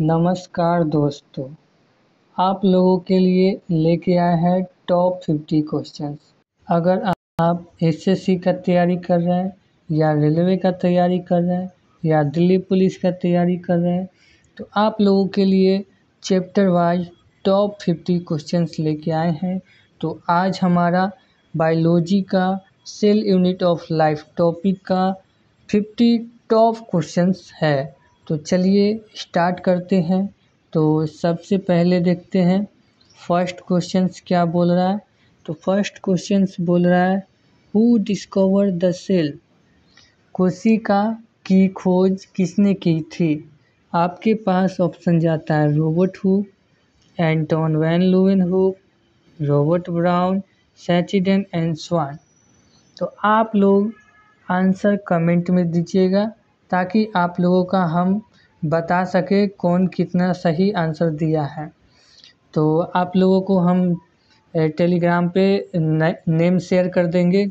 नमस्कार दोस्तों, आप लोगों के लिए लेके आए हैं टॉप 50 क्वेश्चंस। अगर आप एसएससी का तैयारी कर रहे हैं या रेलवे का तैयारी कर रहे हैं या दिल्ली पुलिस का तैयारी कर रहे हैं तो आप लोगों के लिए चैप्टर वाइज टॉप 50 क्वेश्चंस लेके आए हैं। तो आज हमारा बायोलॉजी का cell unit of life topic का 50 टॉप क्वेश्चंस है। तो चलिए स्टार्ट करते हैं। तो सबसे पहले देखते हैं फर्स्ट क्वेश्चंस क्या बोल रहा है। तो फर्स्ट क्वेश्चंस बोल रहा है हु डिस्कवर द सेल। कोशिका की खोज किसने की थी। आपके पास ऑप्शन जाता है Robert Hooke, Anton van Leeuwenhoek, Robert Brown, Schleiden and Schwann. तो आप लोग आंसर कमेंट में दीजिएगा ताकि आप लोगों का हम बता सके कौन कितना सही आंसर दिया है। तो आप लोगों को हम टेलीग्राम पे नेम शेयर कर देंगे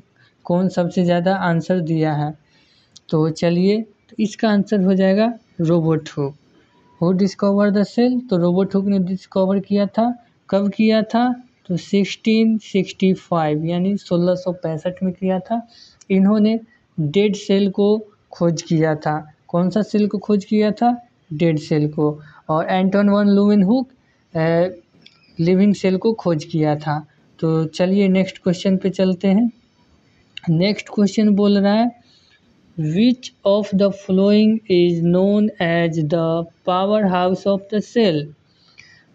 कौन सबसे ज़्यादा आंसर दिया है। तो चलिए, तो इसका आंसर हो जाएगा Robert Hooke. Who discover the cell, तो रॉबर्ट हुक ने डिस्कवर किया था। कब किया था, तो 1665 यानी 1665 में किया था। इन्होंने डेड सेल को खोज किया था। कौन सा सेल को खोज किया था, डेड सेल को। और Anton van Leeuwenhoek living cell को खोज किया था। तो चलिए नेक्स्ट क्वेश्चन पे चलते हैं। नेक्स्ट क्वेश्चन बोल रहा है which of the following is known as the power house of the cell.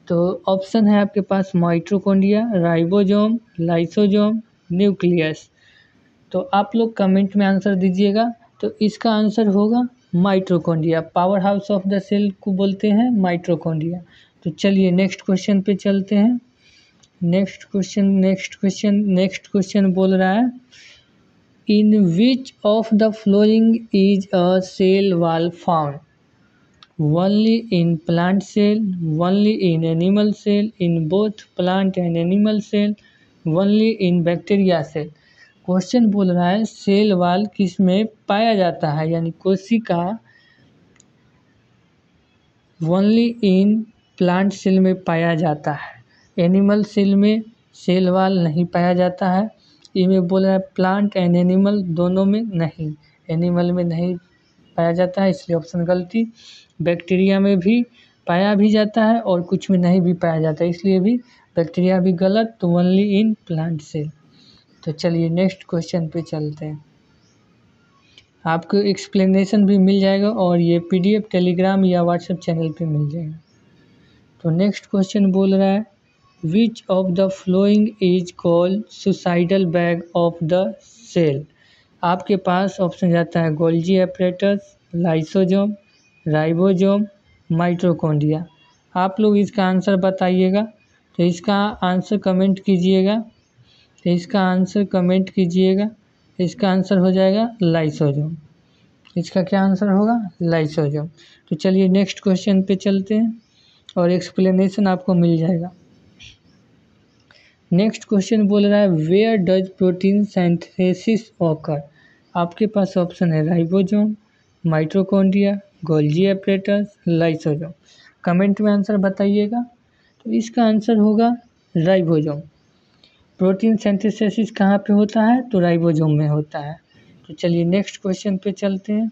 तो ऑप्शन है आपके पास माइटोकॉन्ड्रिया, राइबोसोम, लाइसोसोम, न्यूक्लियस। तो आप लोग कमेंट में आंसर दीजिएगा। तो इसका आंसर होगा mitochondria. Power house of the cell को बोलते हैं माइटोकॉन्ड्रिया। तो चलिए नेक्स्ट क्वेश्चन पे चलते हैं। नेक्स्ट क्वेश्चन बोल रहा है in which of the following is a cell wall found. Only in plant cell, only in animal cell, in both plant and animal cell, only in bacteria cell। Question बोल रहा है cell wall किस में पाया जाता है, यानी कोशिका ओनली इन प्लांट सेल में पाया जाता है, एनिमल सेल में सेल वाल नहीं पाया जाता है। इनमें बोल रहा है प्लांट एंड एनिमल दोनों में नहीं, एनिमल में नहीं पाया जाता है, इसलिए ऑप्शन गलती। बैक्टीरिया में भी पाया भी जाता है और कुछ में नहीं भी पाया जाता है, इसलिए भी बैक्टीरिया भी गलत। तो ओनली इन प्लांट सेल। तो चलिए नेक्स्ट क्वेश्चन पे चलते हैं। आपको एक्सप्लेनेशन भी मिल जाएगा और ये पीडीएफ टेलीग्राम या व्हाट्सएप चैनल पे मिल जाएगा। तो नेक्स्ट क्वेश्चन बोल रहा है which of the following is called suicidal bag of the cell. आपके पास ऑप्शन जाता है Golgi apparatus, lysosome, ribosome, mitochondria. आप लोग इसका आंसर बताइएगा। तो इसका आंसर कमेंट कीजिएगा। इसका आंसर हो जाएगा लाइसोसोम। इसका क्या आंसर होगा, लाइसोसोम। तो चलिए नेक्स्ट क्वेश्चन पे चलते हैं और एक्सप्लेनेशन आपको मिल जाएगा। नेक्स्ट क्वेश्चन बोल रहा है where does protein synthesis occur. आपके पास ऑप्शन है ribosome, mitochondria, Golgi apparatus, lysosome. Comment में आंसर बताइएगा। तो इसका आंसर होगा राइबोसोम। प्रोटीन सिंथेसिस कहाँ पे होता है, तो राइबोसोम में होता है। तो चलिए नेक्स्ट क्वेश्चन पे चलते हैं।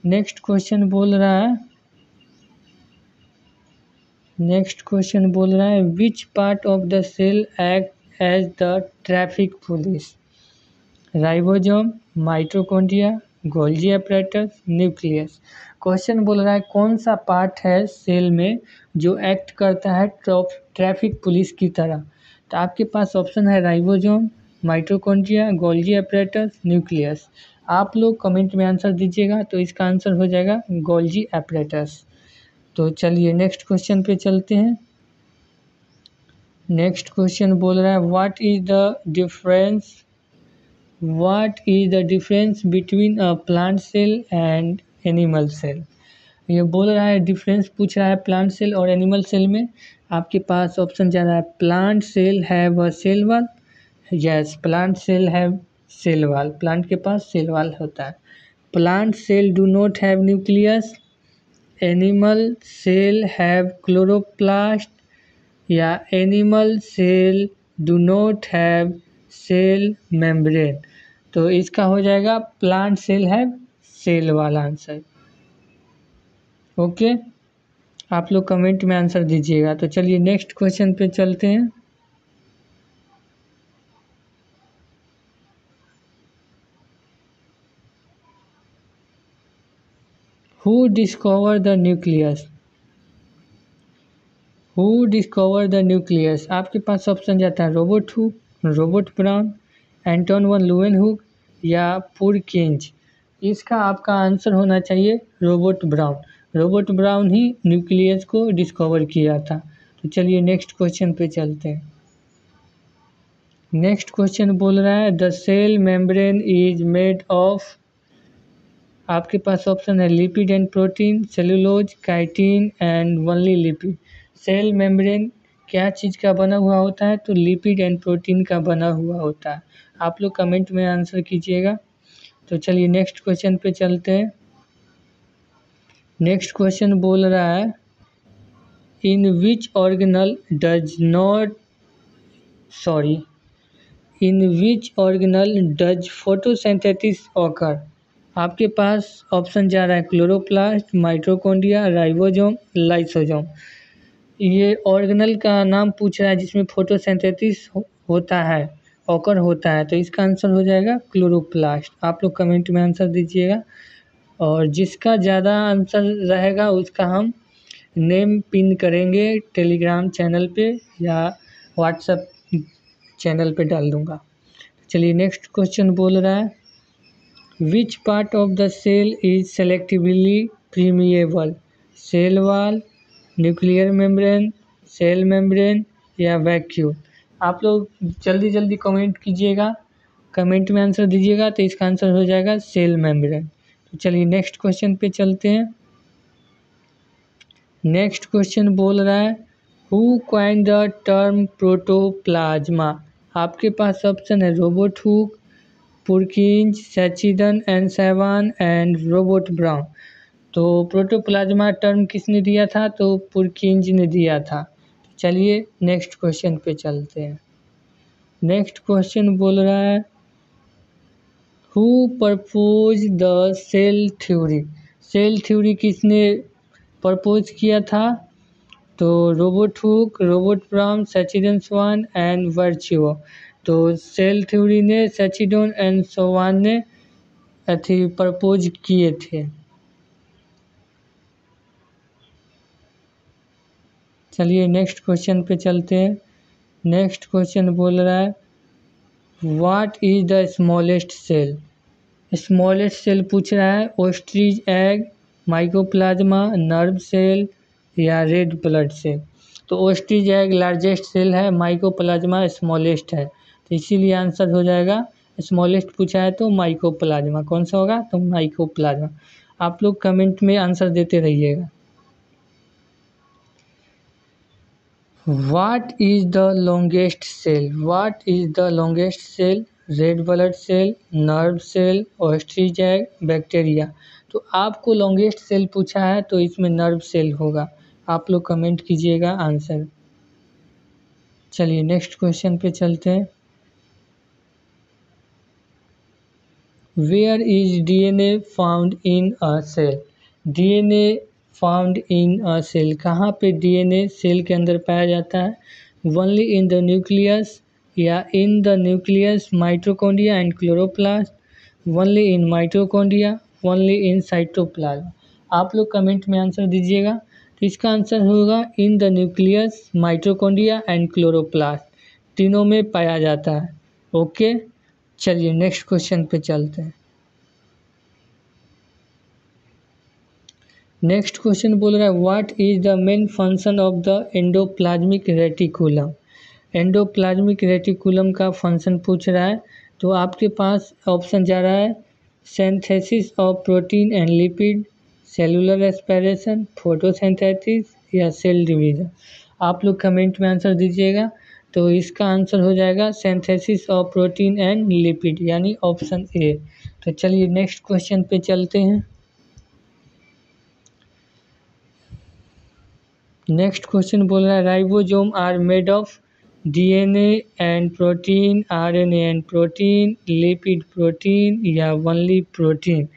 नेक्स्ट क्वेश्चन बोल रहा है which part of the cell act as the traffic police. Ribosome, mitochondria, Golgi apparatus, nucleus. Question बोल रहा है कौन सा पार्ट है सेल में जो एक्ट करता है ट्रैफिक पुलिस की तरह। तो आपके पास ऑप्शन है ribosome, mitochondria, Golgi apparatus, nucleus. आप लोग कमेंट में आंसर दीजिएगा। तो इसका आंसर हो जाएगा गोल्जी एपरेटस। तो चलिए नेक्स्ट क्वेश्चन पे चलते हैं। नेक्स्ट क्वेश्चन बोल रहा है what is the difference between a plant cell and animal cell. ये बोल रहा है डिफरेंस पूछ रहा है प्लांट सेल और एनिमल सेल में। आपके पास ऑप्शन जा रहा है plant cell have a cell wall. Yes, plant cell have cell wall, plant के पास सेल वॉल होता है। Plant cell do not have nucleus. Animal cell have chloroplast या animal cell do not have cell membrane. तो इसका हो जाएगा plant cell have cell वाला आंसर। ओके, आप लोग कमेंट में आंसर दीजिएगा। तो चलिए नेक्स्ट क्वेश्चन पे चलते हैं। Who discover the nucleus? Who discover the nucleus? आपके पास ऑप्शन जाता है Robert Hooke, Robert Brown, Anton van Leeuwenhoek या पुरकिंज। इसका आपका आंसर होना चाहिए रॉबर्ट ब्राउन। रॉबर्ट ब्राउन ही न्यूक्लियस को डिस्कवर किया था। तो चलिए नेक्स्ट क्वेश्चन पे चलते हैं। नेक्स्ट क्वेश्चन बोल रहा है the cell membrane is made of. आपके पास ऑप्शन है lipid and protein, cellulose, chitin and only lipid. Cell membrane क्या चीज़ का बना हुआ होता है? तो लिपिड एंड प्रोटीन का बना हुआ होता है। आप लोग कमेंट में आंसर कीजिएगा। तो चलिए नेक्स्ट क्वेश्चन पे चलते हैं। नेक्स्ट क्वेश्चन बोल रहा है in which organelle does not in which organelle does photosynthesis occur? आपके पास ऑप्शन जा रहा है क्लोरोप्लास्ट, माइटोकॉन्ड्रिया, राइबोसोम, लाइसोसोम। ये ऑर्गेनल का नाम पूछ रहा है जिसमें फोटोसिंथेसिस होता है, ऑकर होता है। तो इसका आंसर हो जाएगा क्लोरोप्लास्ट। आप लोग कमेंट में आंसर दीजिएगा और जिसका ज़्यादा आंसर रहेगा उसका हम नेम पिन करेंगे टेलीग्राम चैनल पे या व्हाट्सएप चैनल पे डाल दूँगा। चलिए नेक्स्ट क्वेश्चन बोल रहा है which part of the cell is selectively permeable? Cell wall, nuclear membrane, cell membrane या वैक्यूम? आप लोग जल्दी जल्दी कमेंट कीजिएगा, कमेंट में आंसर दीजिएगा। तो इसका आंसर हो जाएगा सेल मेम्ब्रेन। तो चलिए नेक्स्ट क्वेश्चन पे चलते हैं। नेक्स्ट क्वेश्चन बोल रहा है who coined the term protoplasm? आपके पास ऑप्शन है Robert Hooke, Purkinje, Schleiden and Schwann and Robert Brown. तो प्रोटोप्लाज्मा टर्म किसने दिया था? तो पुरकिंज ने दिया था। चलिए नेक्स्ट क्वेश्चन पे चलते हैं। नेक्स्ट क्वेश्चन बोल रहा है who propose the cell theory? Cell theory किसने प्रपोज किया था? तो Robert Hooke, Robert Brown, Schleiden Schwann and Virchow. तो सेल थ्योरी ने सैचिडन एंड स्वान ने प्रपोज किए थे। चलिए नेक्स्ट क्वेश्चन पे चलते हैं। नेक्स्ट क्वेश्चन बोल रहा है what is the smallest cell? Smallest cell पूछ रहा है ostrich egg, mycoplasma, nerve cell या रेड ब्लड सेल। तो ओस्ट्रिच एग लार्जेस्ट सेल है, माइकोप्लाज्मा स्मॉलेस्ट है। तो इसीलिए आंसर हो जाएगा स्मॉलेस्ट पूछा है तो माइकोप्लाज्मा। कौन सा होगा? तो माइकोप्लाज्मा। आप लोग कमेंट में आंसर देते रहिएगा। What is the longest cell? What is the longest cell? Red blood cell, nerve cell, ostrich egg, bacteria. तो आपको लॉन्गेस्ट सेल पूछा है तो इसमें नर्व सेल होगा। आप लोग कमेंट कीजिएगा आंसर। चलिए नेक्स्ट क्वेश्चन पे चलते हैं। Where is DNA found in a cell? DNA found in a cell, कहाँ पे डीएनए सेल के अंदर पाया जाता है? ओनली इन द न्यूक्लियस या in the nucleus, mitochondria and chloroplast, only in mitochondria, only in cytoplasm. आप लोग कमेंट में आंसर दीजिएगा। तो इसका आंसर होगा in the nucleus, mitochondria and chloroplast, तीनों में पाया जाता है। ओके, चलिए नेक्स्ट क्वेश्चन पे चलते हैं। नेक्स्ट क्वेश्चन बोल रहा है what is the main function of the endoplasmic reticulum? Endoplasmic reticulum का फंक्शन पूछ रहा है। तो आपके पास ऑप्शन जा रहा है synthesis of protein and lipid, cellular aspiration, photosynthesis या सेल डिवीजन। आप लोग कमेंट में आंसर दीजिएगा। तो इसका आंसर हो जाएगा synthesis of protein and lipid यानी ऑप्शन ए। तो चलिए नेक्स्ट क्वेश्चन पे चलते हैं। नेक्स्ट क्वेश्चन बोल रहा है ribosome are made of DNA and protein, RNA and protein, lipid protein या ओनली प्रोटीन।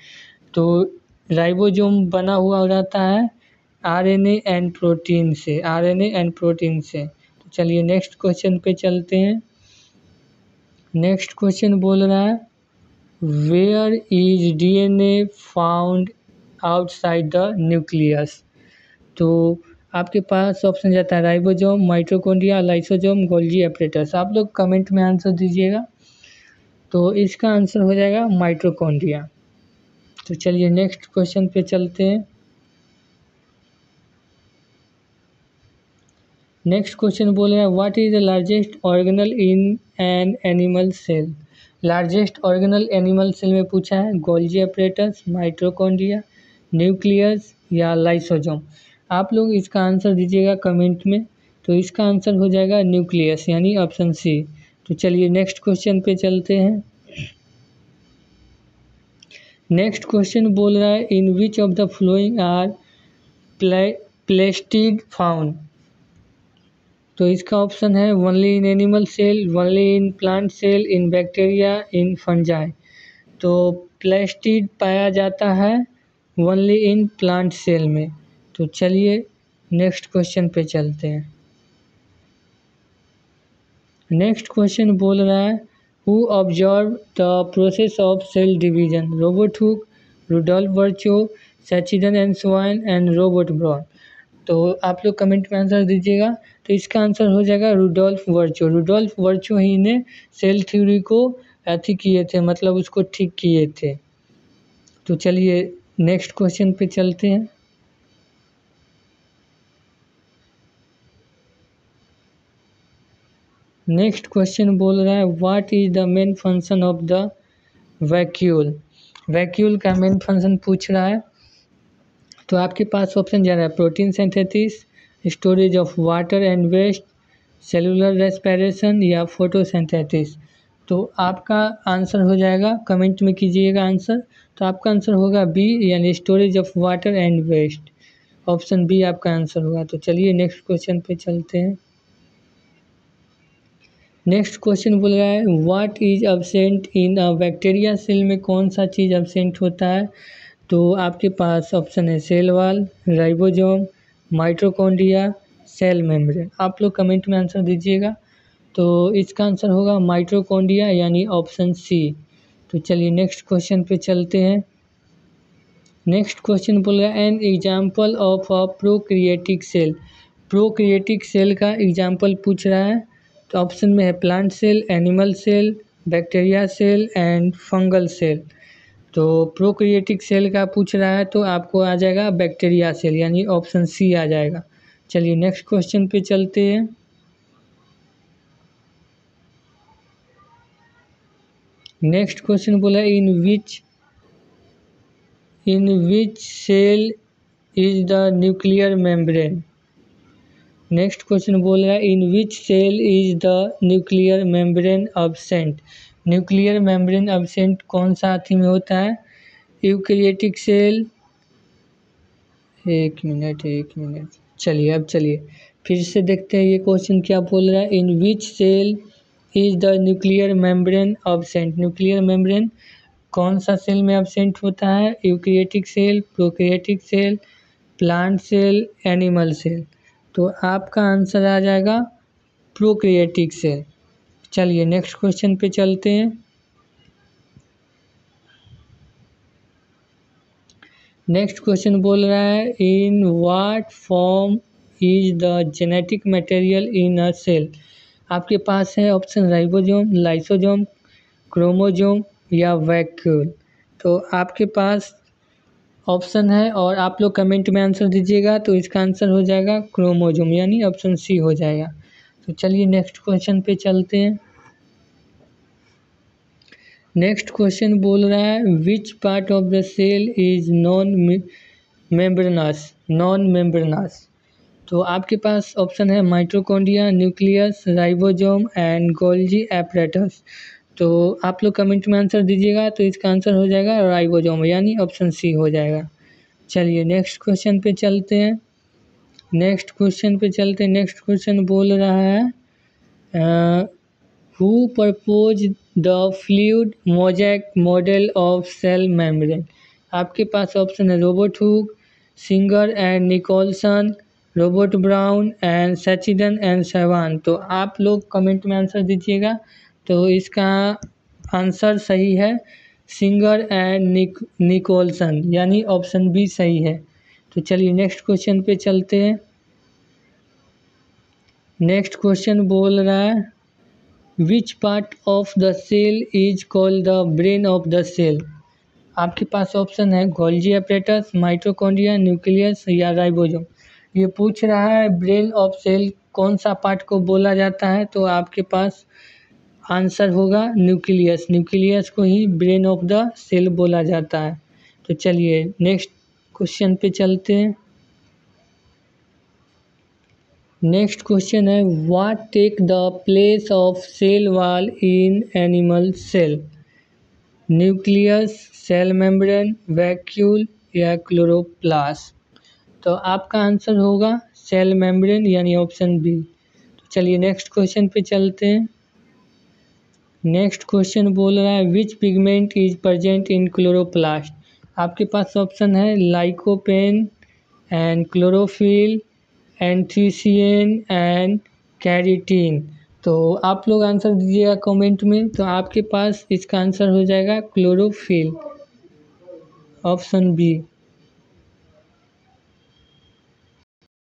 तो राइबोसोम बना हुआ रहता है आरएनए एंड प्रोटीन से, आरएनए एंड प्रोटीन से। तो चलिए नेक्स्ट क्वेश्चन पे चलते हैं। नेक्स्ट क्वेश्चन बोल रहा है where is DNA found outside the nucleus. तो आपके पास ऑप्शन जाता है ribosome, mitochondria, lysosome, Golgi apparatus. आप लोग कमेंट में आंसर दीजिएगा। तो इसका आंसर हो जाएगा माइटोकॉन्ड्रिया। तो चलिए नेक्स्ट क्वेश्चन पे चलते हैं। नेक्स्ट क्वेश्चन बोल रहे हैं what is the largest organelle in an animal cell. Largest organelle animal cell में पूछा है गोल्गी एपरेटस, माइटोकॉन्ड्रिया, न्यूक्लियस या लाइसोसोम। आप लोग इसका आंसर दीजिएगा कमेंट में। तो इसका आंसर हो जाएगा न्यूक्लियस यानी ऑप्शन सी। तो चलिए नेक्स्ट क्वेश्चन पे चलते हैं। नेक्स्ट क्वेश्चन बोल रहा है in which of the following are plastid found. तो इसका ऑप्शन है only in animal cell, only in plant cell, in bacteria, in fungi. तो प्लेस्टिड पाया जाता है ओनली इन प्लांट सेल में। तो चलिए नेक्स्ट क्वेश्चन पे चलते हैं। नेक्स्ट क्वेश्चन बोल रहा है who observe the process of cell division. Robert Hooke, Rudolf Virchow, Schleiden and Schwann and Robert Brown. तो आप लोग कमेंट में आंसर दीजिएगा। तो इसका आंसर हो जाएगा रुडोल्फ वर्चो। रुडोल्फ वर्चो ही ने सेल थ्योरी को अथी किए थे, मतलब उसको ठीक किए थे। तो चलिए नेक्स्ट क्वेश्चन पे चलते हैं। नेक्स्ट क्वेश्चन बोल रहा है what is the main function of the vacuole. Vacuole का मेन फंक्शन पूछ रहा है। तो आपके पास ऑप्शन जा रहा है protein synthesis, storage of water and waste, cellular respiration या फोटोसिंथेसिस। तो आपका आंसर हो जाएगा, कमेंट में कीजिएगा आंसर। तो आपका आंसर होगा बी यानी storage of water and waste. Option B आपका आंसर होगा। तो चलिए नेक्स्ट क्वेश्चन पे चलते हैं। नेक्स्ट क्वेश्चन बोल रहा है what is absent in a bacteria cell में कौन सा चीज़ एब्सेंट होता है। तो आपके पास ऑप्शन है cell wall, ribosome, mitochondria, cell membrane. आप लोग कमेंट में आंसर दीजिएगा। तो इसका आंसर होगा माइटोकॉन्ड्रिया यानी ऑप्शन सी। तो चलिए नेक्स्ट क्वेश्चन पे चलते हैं। नेक्स्ट क्वेश्चन बोल रहा है an example of a prokaryotic cell. Prokaryotic cell का एग्जाम्पल पूछ रहा है। तो ऑप्शन में है plant cell, animal cell, bacteria cell and fungal cell. तो प्रोक्रिएटिक सेल का पूछ रहा है तो आपको आ जाएगा बैक्टीरिया सेल यानी ऑप्शन सी आ जाएगा। चलिए नेक्स्ट क्वेश्चन पे चलते हैं। नेक्स्ट क्वेश्चन बोला in which cell is the nuclear membrane. Next question बोल रहा है in which cell is the nuclear membrane absent. Nuclear membrane absent कौन सा अथी में होता है। Eukaryotic cell. एक मिनट चलिए अब चलिए फिर से देखते हैं ये क्वेश्चन क्या बोल रहा है। In which cell is the nuclear membrane absent. Nuclear membrane कौन सा सेल में एब्सेंट होता है। Eukaryotic cell, prokaryotic cell, plant cell, animal cell. तो आपका आंसर आ जाएगा प्रोकैरियोटिक सेल। चलिए नेक्स्ट क्वेश्चन पे चलते हैं। नेक्स्ट क्वेश्चन बोल रहा है in what form is the genetic material in a cell. आपके पास है ऑप्शन राइबोसोम, लाइसोसोम, क्रोमोसोम या वैक्यूल। तो आपके पास ऑप्शन है और आप लोग कमेंट में आंसर दीजिएगा। तो इसका आंसर हो जाएगा क्रोमोसोम यानी ऑप्शन सी हो जाएगा। तो चलिए नेक्स्ट क्वेश्चन पे चलते हैं। नेक्स्ट क्वेश्चन बोल रहा है which part of the cell is non membranous. तो आपके पास ऑप्शन है mitochondria, nucleus, ribosome and Golgi apparatus. तो आप लोग कमेंट में आंसर दीजिएगा। तो इसका आंसर हो जाएगा राइबोसोम यानी ऑप्शन सी हो जाएगा। चलिए नेक्स्ट क्वेश्चन पे चलते हैं। नेक्स्ट क्वेश्चन पे चलते हैं। नेक्स्ट क्वेश्चन बोल रहा है who propose the fluid mosaic model of cell membrane. आपके पास ऑप्शन है Robert Hooke, Singer and Nicolson, Robert Brown and Schleiden and Schwann. तो आप लोग कमेंट में आंसर दीजिएगा। तो इसका आंसर सही है सिंगर एंड निकोलसन, यानी ऑप्शन बी सही है। तो चलिए नेक्स्ट क्वेश्चन पे चलते हैं। नेक्स्ट क्वेश्चन बोल रहा है which part of the cell is called the brain of the cell. आपके पास ऑप्शन है गोल्जी एपरेटस, माइटोकॉन्ड्रिया, न्यूक्लियस या राइबोसोम। ये पूछ रहा है ब्रेन ऑफ सेल कौन सा पार्ट को बोला जाता है, तो आपके पास आंसर होगा न्यूक्लियस। न्यूक्लियस को ही ब्रेन ऑफ द सेल बोला जाता है। तो चलिए नेक्स्ट क्वेश्चन पे चलते हैं। नेक्स्ट क्वेश्चन है what take the place of cell wall in animal cell. Nucleus, cell membrane, vacuole या क्लोरोप्लास्ट। तो आपका आंसर होगा सेल मेम्ब्रेन, यानी ऑप्शन बी। तो चलिए नेक्स्ट क्वेश्चन पे चलते हैं। नेक्स्ट क्वेश्चन बोल रहा है which pigment is present in chloroplast. आपके पास ऑप्शन है lycopene and chlorophyll, anthocyanin and carotene. तो आप लोग आंसर दीजिएगा कमेंट में। तो आपके पास इसका आंसर हो जाएगा क्लोरोफिल, ऑप्शन बी।